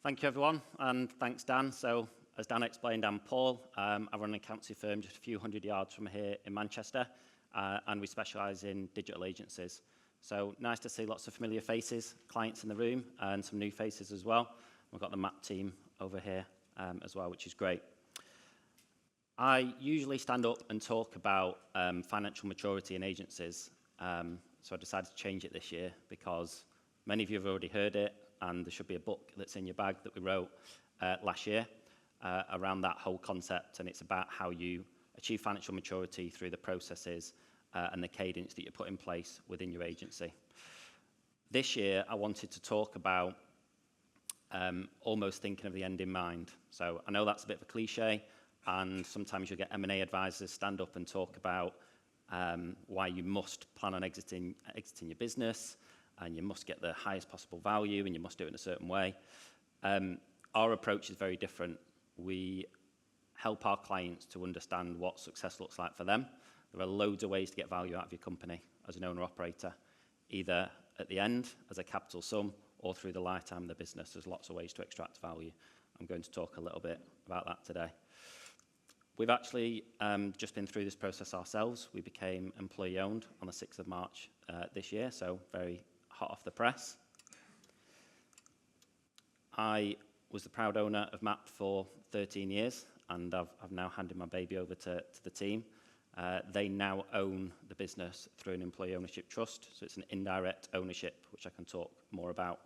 Thank you, everyone, and thanks, Dan. So, as Dan explained, I'm Paul. I run an accountancy firm just a few hundred yards from here in Manchester, and we specialise in digital agencies. So, nice to see lots of familiar faces, clients in the room, and some new faces as well. We've got the MAP team over here as well, which is great. I usually stand up and talk about financial maturity in agencies, so I decided to change it this year because many of you have already heard it, and there should be a book that's in your bag that we wrote last year around that whole concept, and it's about how you achieve financial maturity through the processes and the cadence that you put in place within your agency. This year, I wanted to talk about almost thinking of the end in mind. So I know that's a bit of a cliche, and sometimes you'll get M&A advisors stand up and talk about why you must plan on exiting your business, and you must get the highest possible value, and you must do it in a certain way. Our approach is very different. We help our clients to understand what success looks like for them. There are loads of ways to get value out of your company as an owner-operator, either at the end as a capital sum or through the lifetime of the business. There's lots of ways to extract value. I'm going to talk a little bit about that today. We've actually just been through this process ourselves. We became employee-owned on the 6th of March this year, so very hot off the press. I was the proud owner of MAP for 13 years, and I've now handed my baby over to the team. They now own the business through an employee ownership trust, so it's an indirect ownership, which I can talk more about.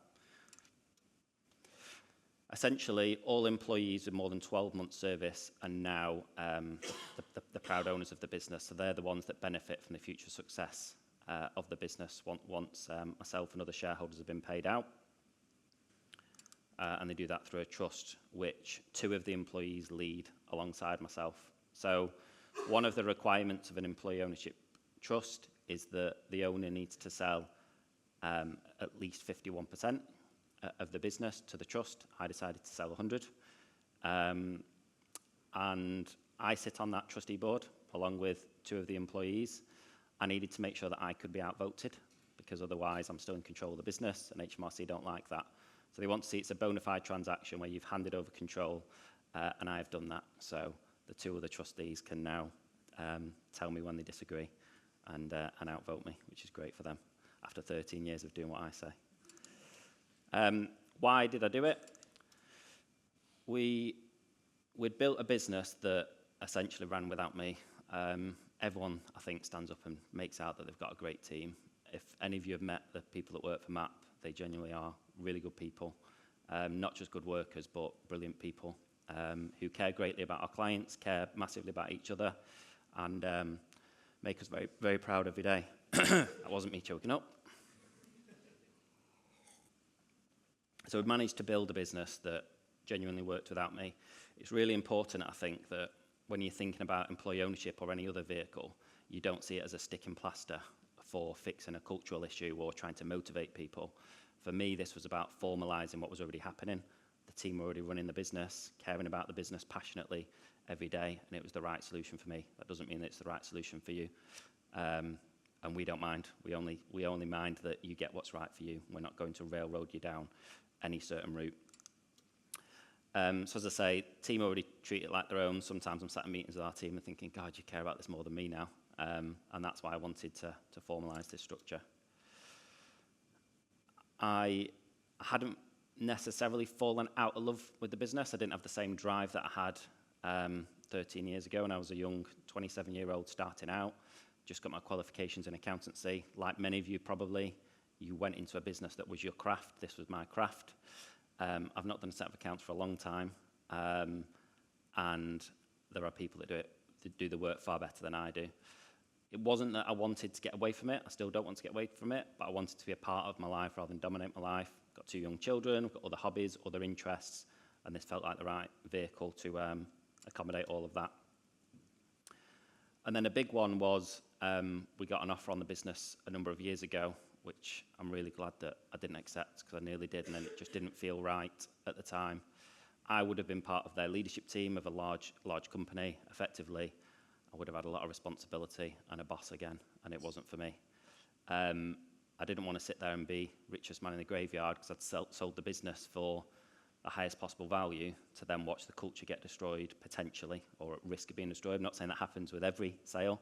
Essentially, all employees with more than 12 months service are now the proud owners of the business, so they're the ones that benefit from the future success of the business once myself and other shareholders have been paid out. And they do that through a trust which 2 of the employees lead alongside myself. So one of the requirements of an employee ownership trust is that the owner needs to sell at least 51% of the business to the trust. I decided to sell 100. And I sit on that trustee board along with 2 of the employees. I needed to make sure that I could be outvoted, because otherwise I'm still in control of the business, and HMRC don't like that. So they want to see it's a bona fide transaction where you've handed over control, and I've done that. So the 2 other trustees can now tell me when they disagree and outvote me, which is great for them after 13 years of doing what I say. Why did I do it? We'd built a business that essentially ran without me. Everyone, I think, stands up and makes out that they've got a great team. If any of you have met the people that work for MAP, they genuinely are really good people. Not just good workers, but brilliant people who care greatly about our clients, care massively about each other, and make us very, very proud every day. That wasn't me choking up. So we've managed to build a business that genuinely worked without me. It's really important, I think, that when you're thinking about employee ownership or any other vehicle, you don't see it as a stick and plaster for fixing a cultural issue or trying to motivate people. For me, this was about formalising what was already happening. The team were already running the business, caring about the business passionately every day, and it was the right solution for me. That doesn't mean that it's the right solution for you. And we don't mind. We only mind that you get what's right for you. We're not going to railroad you down any certain route. So as I say, team already treat it like their own. Sometimes I'm sat in meetings with our team and thinking, God, you care about this more than me now. And that's why I wanted to formalise this structure. I hadn't necessarily fallen out of love with the business. I didn't have the same drive that I had 13 years ago when I was a young 27-year-old starting out. Just got my qualifications in accountancy. Like many of you probably, you went into a business that was your craft. This was my craft. I've not done a set of accounts for a long time, and there are people that do the work far better than I do. It wasn't that I wanted to get away from it. I still don't want to get away from it, but I wanted to be a part of my life rather than dominate my life. Got 2 young children, got other hobbies, other interests, and this felt like the right vehicle to accommodate all of that. And then a big one was we got an offer on the business a number of years ago, which I'm really glad that I didn't accept, because I nearly did, and then it just didn't feel right at the time. I would have been part of their leadership team of a large company. Effectively, I would have had a lot of responsibility and a boss again, and it wasn't for me. I didn't want to sit there and be richest man in the graveyard, because I'd sold the business for the highest possible value to then watch the culture get destroyed potentially, or at risk of being destroyed. I'm not saying that happens with every sale,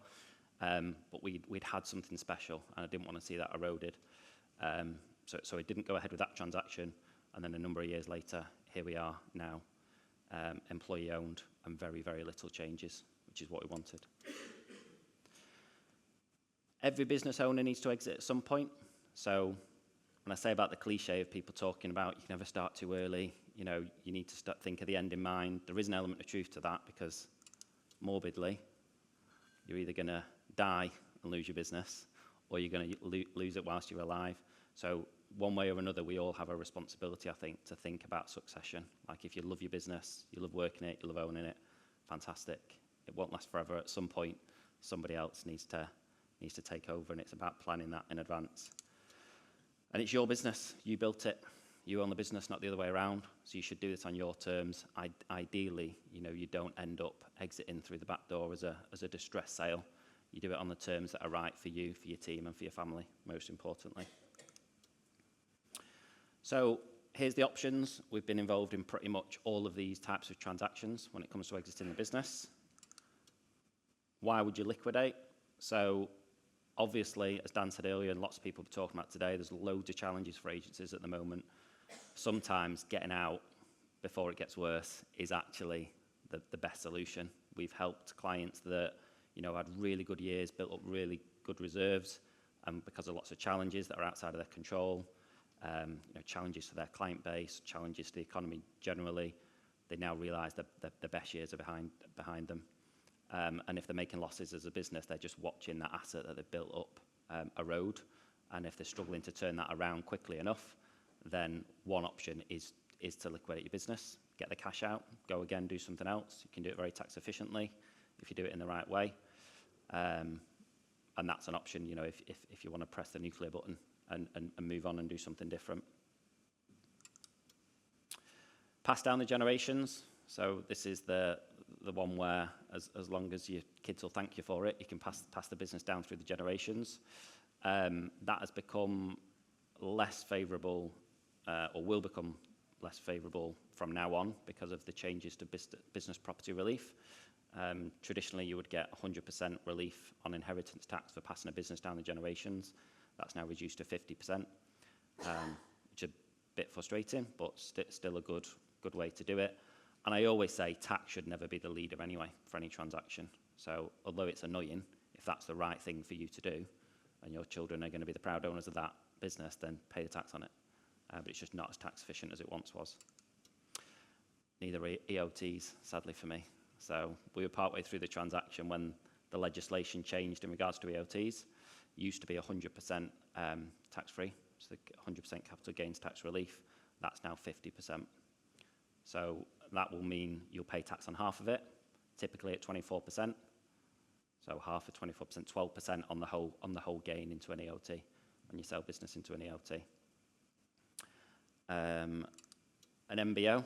but we'd had something special, and I didn't want to see that eroded. So I didn't go ahead with that transaction, and then a number of years later, here we are now, employee-owned and very, very little changes, which is what we wanted. Every business owner needs to exit at some point. So when I say about the cliche of people talking about you can never start too early, you know, you need to think of the end in mind. There is an element of truth to that, because morbidly, you're either going to die and lose your business, or you're going to lose it whilst you're alive. So one way or another, we all have a responsibility, I think, to think about succession. Like, if you love your business, you love working it, you love owning it, fantastic. It won't last forever. At some point, somebody else needs to take over, and it's about planning that in advance. And it's your business. You built it. You own the business, not the other way around. So you should do this on your terms. Ideally, you know, you don't end up exiting through the back door as a distress sale. You do it on the terms that are right for you, for your team, and for your family, most importantly. So here's the options. We've been involved in pretty much all of these types of transactions when it comes to exiting the business. Why would you liquidate? So obviously, as Dan said earlier, and lots of people have been talking about today, there's loads of challenges for agencies at the moment. Sometimes getting out before it gets worse is actually the best solution. We've helped clients that, you know, had really good years, built up really good reserves, and because of lots of challenges that are outside of their control, you know, challenges to their client base, challenges to the economy generally, they now realise that the best years are behind them. And if they're making losses as a business, they're just watching that asset that they've built up erode. And if they're struggling to turn that around quickly enough, then one option is to liquidate your business, get the cash out, go again, do something else. You can do it very tax efficiently if you do it in the right way. And that's an option, you know, if you want to press the nuclear button and move on and do something different. Pass down the generations. So this is the one where, as long as your kids will thank you for it, you can pass the business down through the generations. That has become less favourable, or will become less favourable from now on because of the changes to business property relief. Traditionally, you would get 100% relief on inheritance tax for passing a business down the generations. That's now reduced to 50%, which is a bit frustrating, but still a good way to do it. And I always say tax should never be the leader anyway for any transaction. So although it's annoying, if that's the right thing for you to do, and your children are going to be the proud owners of that business, then pay the tax on it. But it's just not as tax efficient as it once was. Neither are EOTs, sadly for me. So we were partway through the transaction when the legislation changed in regards to EOTs. It used to be 100% tax-free, so 100% capital gains tax relief. That's now 50%. So that will mean you'll pay tax on half of it, typically at 24%. So half of 24%, 12% on the whole gain into an EOT when you sell business into an EOT. An MBO,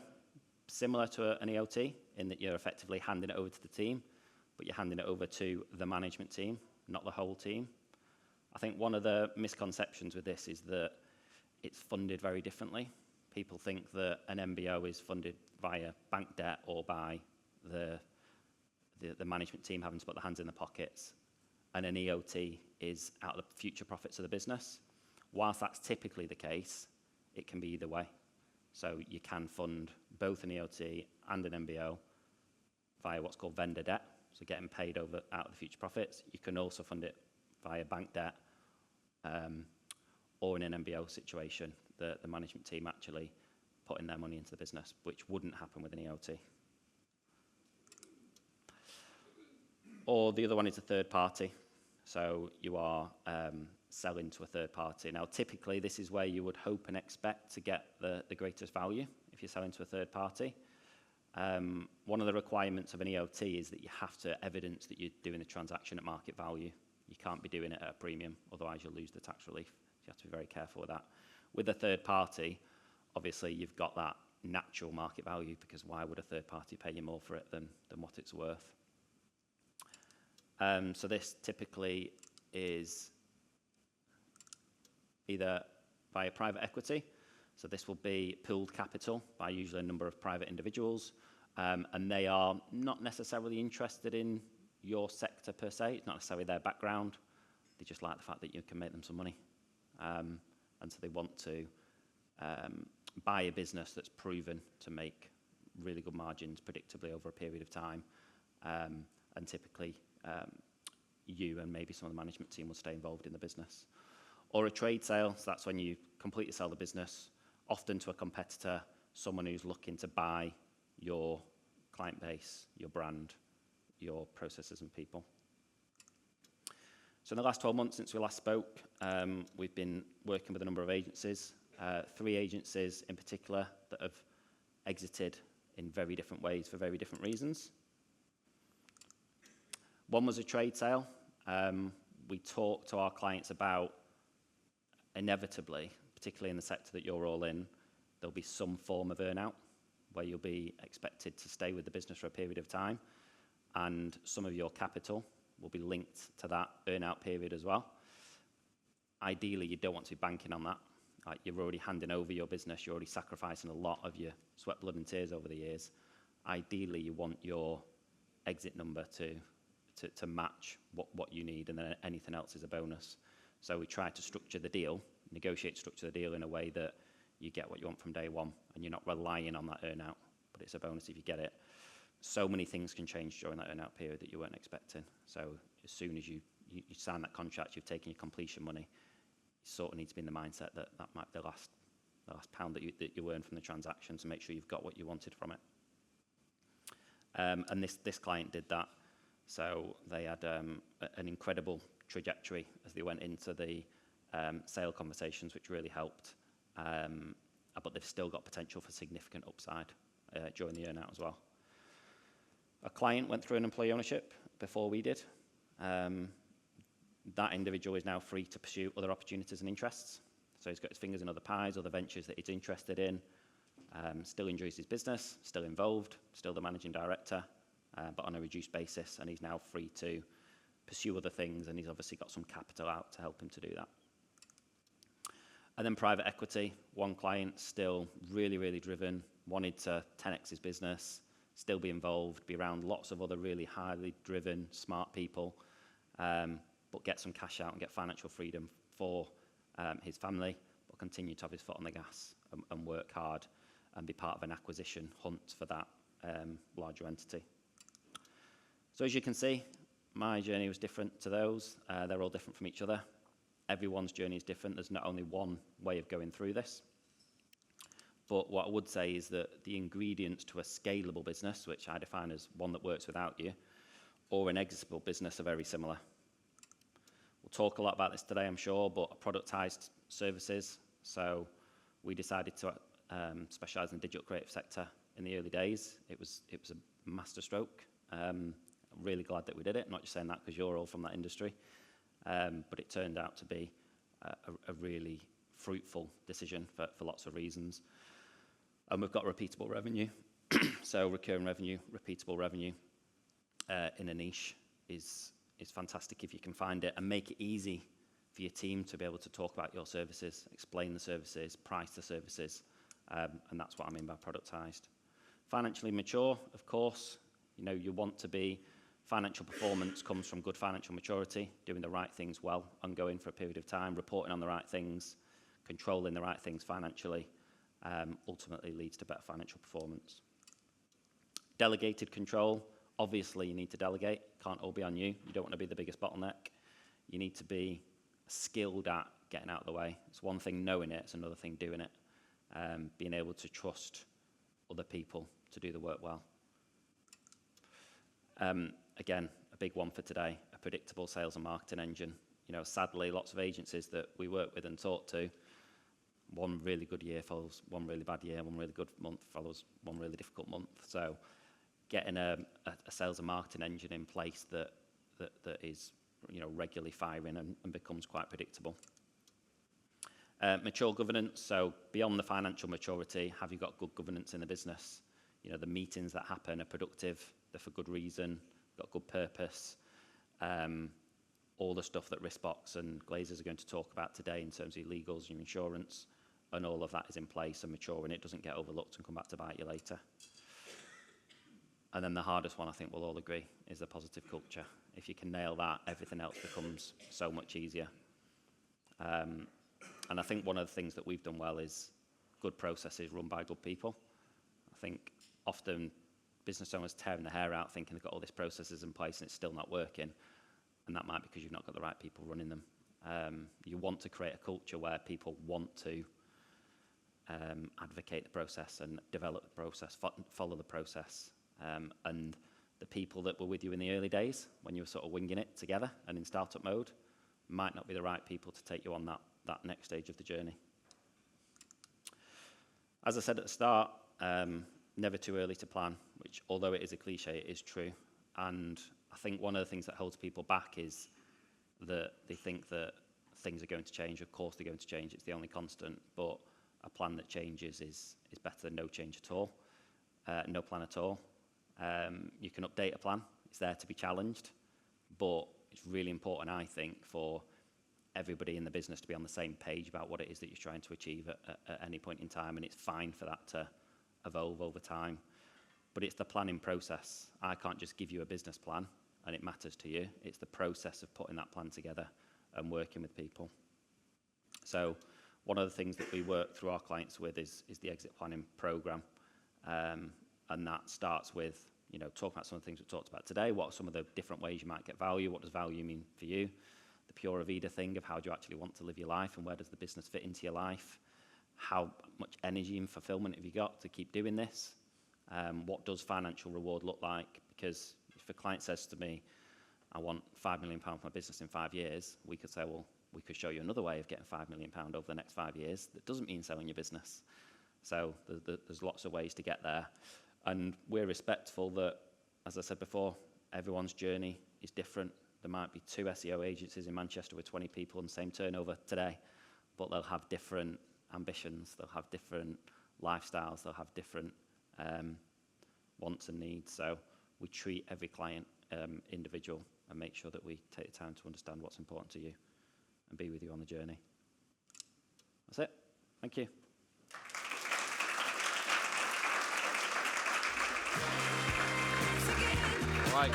similar to an EOT in that you're effectively handing it over to the team, but you're handing it over to the management team, not the whole team. I think one of the misconceptions with this is that it's funded very differently. People think that an MBO is funded via bank debt or by the management team having to put their hands in their pockets, and an EOT is out of the future profits of the business. Whilst that's typically the case, it can be either way. So you can fund both an EOT and an MBO via what's called vendor debt, so getting paid out of the future profits. You can also fund it via bank debt, or in an MBO situation, the management team actually putting their money into the business, which wouldn't happen with an EOT. Or the other one is a third party. So you are selling to a third party. Now, typically, this is where you would hope and expect to get the greatest value if you're selling to a third party. One of the requirements of an EOT is that you have to evidence that you're doing the transaction at market value. You can't be doing it at a premium, otherwise you'll lose the tax relief. So you have to be very careful with that. With a third party, obviously you've got that natural market value, because why would a third party pay you more for it than what it's worth? So this typically is either via private equity, So this will be pooled capital by usually a number of private individuals, and they are not necessarily interested in your sector per se. It's not necessarily their background. They just like the fact that you can make them some money. And so they want to buy a business that's proven to make really good margins predictably over a period of time. And typically, you and maybe some of the management team will stay involved in the business. Or a trade sale, so that's when you completely sell the business, often to a competitor, someone who's looking to buy your client base, your brand, your processes and people. So in the last 12 months since we last spoke, we've been working with a number of agencies, 3 agencies in particular that have exited in very different ways for very different reasons. One was a trade sale. We talked to our clients about inevitably, particularly in the sector that you're all in, there'll be some form of earnout where you'll be expected to stay with the business for a period of time, and some of your capital will be linked to that earnout period as well. Ideally, you don't want to be banking on that. Like, you're already handing over your business, you're already sacrificing a lot of your sweat, blood and tears over the years. Ideally, you want your exit number to match what you need, and then anything else is a bonus. So we try to structure the deal, structure the deal in a way that you get what you want from day one, and you're not relying on that earnout, but it's a bonus if you get it. So many things can change during that earnout period that you weren't expecting. So as soon as you sign that contract, you've taken your completion money, you sort of need to be in the mindset that might be the last pound that you earn from the transaction, to make sure you've got what you wanted from it. And this client did that. So they had an incredible trajectory as they went into the sale conversations, which really helped. But they've still got potential for significant upside during the earnout as well. A client went through an employee ownership before we did. That individual is now free to pursue other opportunities and interests. So he's got his fingers in other pies, other ventures that he's interested in. Still enjoys his business, still involved, still the managing director, but on a reduced basis, and he's now free to pursue other things, and he's obviously got some capital out to help him to do that. And then private equity, one client still really, really driven, wanted to 10x his business, still be involved, be around lots of other really highly driven, smart people, but get some cash out and get financial freedom for his family, but continue to have his foot on the gas and work hard and be part of an acquisition hunt for that larger entity. So as you can see, my journey was different to those. They're all different from each other. Everyone's journey is different. There's not only one way of going through this. But what I would say is that the ingredients to a scalable business, which I define as one that works without you, or an exitable business, are very similar. We'll talk a lot about this today, I'm sure, but productized services. So we decided to specialize in the digital creative sector in the early days. It was a masterstroke. I'm really glad that we did it. I'm not just saying that because you're all from that industry, but it turned out to be a really fruitful decision for lots of reasons. And we've got repeatable revenue. So recurring revenue, repeatable revenue in a niche is fantastic if you can find it, and make it easy for your team to be able to talk about your services, explain the services, price the services, and that's what I mean by productized. Financially mature, of course. You know, you want to be, financial performance comes from good financial maturity, doing the right things well, ongoing for a period of time, reporting on the right things, controlling the right things financially, ultimately leads to better financial performance. Delegated control, obviously you need to delegate, can't all be on you. You don't want to be the biggest bottleneck. You need to be skilled at getting out of the way. It's one thing knowing it, it's another thing doing it. Being able to trust other people to do the work well. Again, a big one for today, a predictable sales and marketing engine. You know, sadly, lots of agencies that we work with and talk to, one really good year follows one really bad year, one really good month follows one really difficult month. So getting a sales and marketing engine in place that is, you know, regularly firing and becomes quite predictable. Mature governance, so beyond the financial maturity, have you got good governance in the business? You know, the meetings that happen are productive, they're for good reason, got good purpose. All the stuff that Riskbox and Glazers are going to talk about today in terms of your legals, your insurance, and all of that is in place and mature, and it doesn't get overlooked and come back to bite you later. And then the hardest one, I think we'll all agree, is the positive culture. If you can nail that, everything else becomes so much easier. And I think one of the things that we've done well is good processes run by good people. I think often business owners tearing their hair out thinking they've got all these processes in place and it's still not working. And that might be because you've not got the right people running them. You want to create a culture where people want to advocate the process and develop the process, follow the process. And the people that were with you in the early days, when you were sort of winging it together and in startup mode, might not be the right people to take you on that next stage of the journey. As I said at the start, never too early to plan, which, although it is a cliche, it is true. And I think one of the things that holds people back is that they think that things are going to change. Of course they're going to change, it's the only constant, but a plan that changes is better than no change at all, no plan at all. You can update a plan, it's there to be challenged, but it's really important, I think, for everybody in the business to be on the same page about what it is that you're trying to achieve at any point in time, and it's fine for that to evolve over time. But it's the planning process. I can't just give you a business plan and it matters to you. It's the process of putting that plan together and working with people. So one of the things that we work through our clients with is the exit planning program. And that starts with, talking about some of the things we've talked about today. What are some of the different ways you might get value? What does value mean for you? The Pura Vida thing of how do you actually want to live your life and where does the business fit into your life? How much energy and fulfillment have you got to keep doing this? What does financial reward look like? Because if a client says to me, I want £5 million for my business in 5 years, we could say, well, we could show you another way of getting £5 million over the next 5 years. That doesn't mean selling your business. So there's lots of ways to get there. And we're respectful that, as I said before, everyone's journey is different. There might be 2 SEO agencies in Manchester with 20 people and the same turnover today, but they'll have different ambitions, they'll have different lifestyles, they'll have different wants and needs. So we treat every client individual and make sure that we take the time to understand what's important to you and be with you on the journey. That's it. Thank you. All right.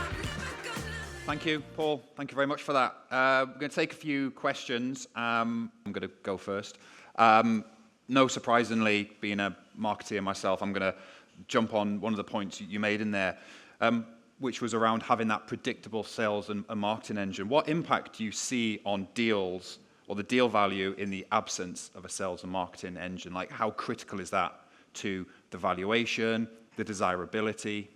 Thank you, Paul. Thank you very much for that. We're going to take a few questions. I'm going to go first. No surprisingly, being a marketeer myself, I'm going to jump on one of the points you made in there, which was around having that predictable sales and marketing engine. What impact do you see on deals or the deal value in the absence of a sales and marketing engine? Like, how critical is that to the valuation, the desirability?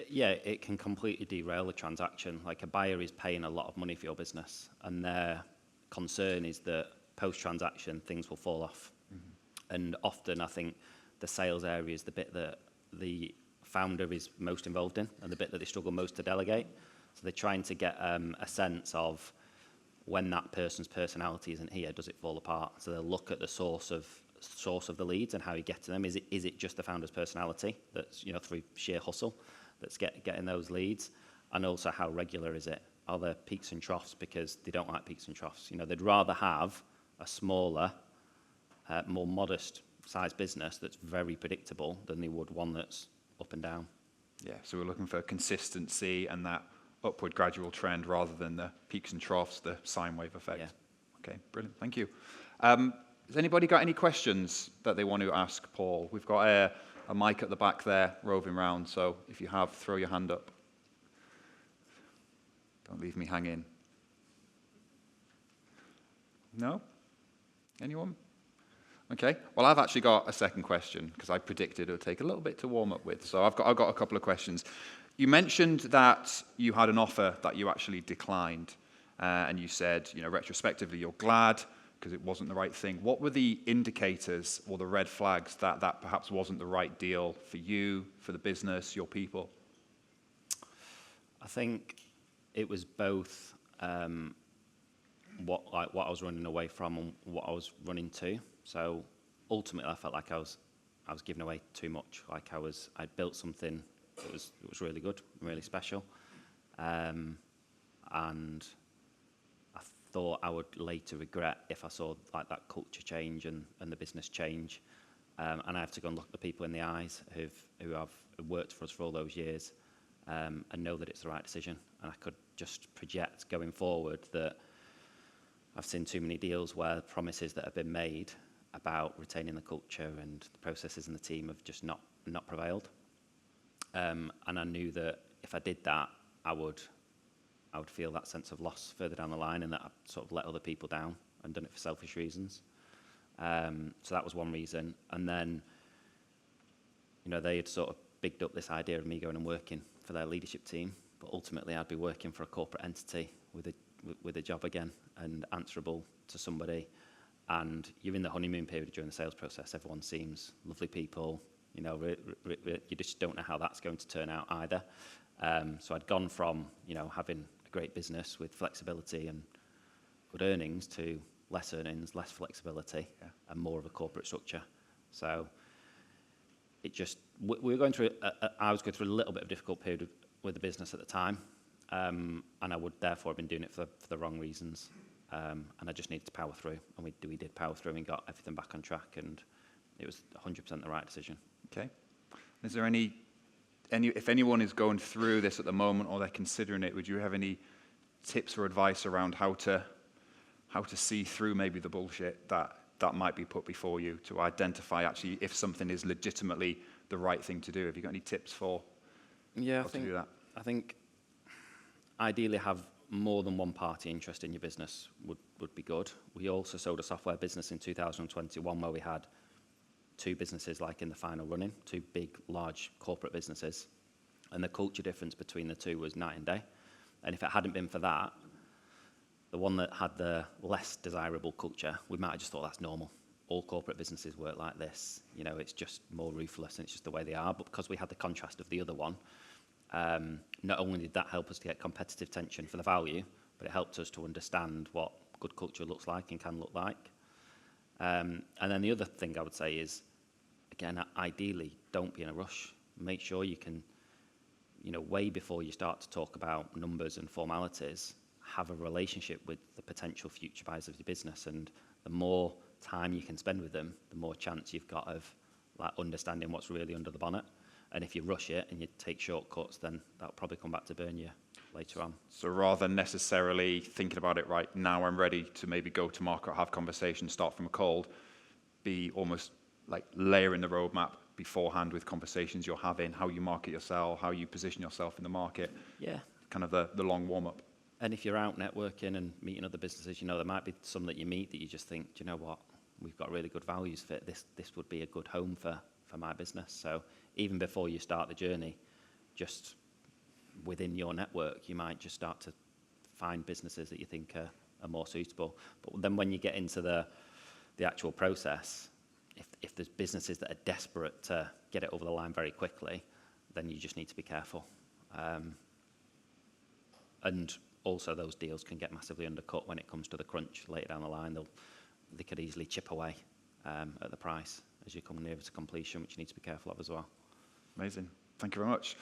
Yeah, it can completely derail the transaction. Like, a buyer is paying a lot of money for your business, and their concern is that post-transaction things will fall off. Mm-hmm. And often I think the sales area is the bit that the founder is most involved in and the bit that they struggle most to delegate. So they're trying to get a sense of when that person's personality isn't here, does it fall apart? So they'll look at the source of the leads and how you get to them. Is it just the founder's personality that's, through sheer hustle that's getting those leads? And also, how regular is it? Are there peaks and troughs? Because they don't like peaks and troughs. They'd rather have a smaller, more modest sized business that's very predictable than they would one that's up and down. Yeah, so we're looking for consistency and that upward gradual trend rather than the peaks and troughs, the sine wave effect. Yeah. Okay, brilliant. Thank you. Has anybody got any questions that they want to ask Paul? We've got a mic at the back there roving round, so if you have, throw your hand up. Don't leave me hanging. No? Anyone? Okay, well, I've actually got a second question because I predicted it would take a little bit to warm up with. So I've got a couple of questions. You mentioned that you had an offer that you actually declined, and you said, retrospectively, you're glad because it wasn't the right thing. What were the indicators or the red flags that perhaps wasn't the right deal for you, for the business, your people? I think it was both what I was running away from and what I was running to. So ultimately, I felt like I was giving away too much. Like I'd built something that was really good, really special, and I thought I would later regret if I saw like that culture change and the business change. And I have to go and look the people in the eyes who have worked for us for all those years, and know that it's the right decision. And I could just project going forward that I've seen too many deals where promises that have been made about retaining the culture and the processes and the team have just not prevailed. And I knew that if I did that, I would feel that sense of loss further down the line, and that I'd sort of let other people down and done it for selfish reasons. So that was one reason. And then, you know, they had sort of bigged up this idea of me going and working for their leadership team, but ultimately I'd be working for a corporate entity with a job again and answerable to somebody. And you're in the honeymoon period during the sales process. Everyone seems lovely people. You know, you just don't know how that's going to turn out either. So I'd gone from, you know, having a great business with flexibility and good earnings to less earnings, less flexibility, and more of a corporate structure. So it just, we were going through, I was going through a little bit of a difficult period with the business at the time, and I would therefore have been doing it for the wrong reasons, and I just needed to power through, and we did power through and got everything back on track, and it was 100% the right decision. Okay. Is there any, if anyone is going through this at the moment or they're considering it, would you have any tips or advice around how to see through maybe the bullshit that might be put before you, to identify actually if something is legitimately the right thing to do? Have you got any tips for how to do that? I think ideally have more than one party interest in your business would be good. We also sold a software business in 2021 where we had two businesses like in the final running, two big, large corporate businesses. And the culture difference between the two was night and day. And if it hadn't been for that, the one that had the less desirable culture, we might have just thought that's normal. All corporate businesses work like this. You know, it's just more ruthless and it's just the way they are. But because we had the contrast of the other one, not only did that help us to get competitive tension for the value, but it helped us to understand what good culture looks like and can look like. And then the other thing I would say is, again, ideally, don't be in a rush. Make sure you can, you know, way before you start to talk about numbers and formalities, have a relationship with the potential future buyers of your business. And the more time you can spend with them, the more chance you've got of like understanding what's really under the bonnet. And if you rush it and you take shortcuts, then that'll probably come back to burn you later on. So rather than necessarily thinking about it right now, I'm ready to maybe go to market, have conversations, start from a cold, be almost like layering the roadmap beforehand with conversations you're having, how you market yourself, how you position yourself in the market. Yeah. Kind of the long warm-up. And if you're out networking and meeting other businesses, you know, there might be some that you meet that you just think, do you know what, we've got really good values fit. This would be a good home for my business. So even before you start the journey, just within your network, you might just start to find businesses that you think are more suitable. But then when you get into the actual process, if there's businesses that are desperate to get it over the line very quickly, then you just need to be careful. And also those deals can get massively undercut when it comes to the crunch later down the line. They could easily chip away at the price as you come nearer to completion, which you need to be careful of as well. Amazing. Thank you very much.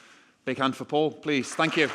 Big hand for Paul, please. Thank you.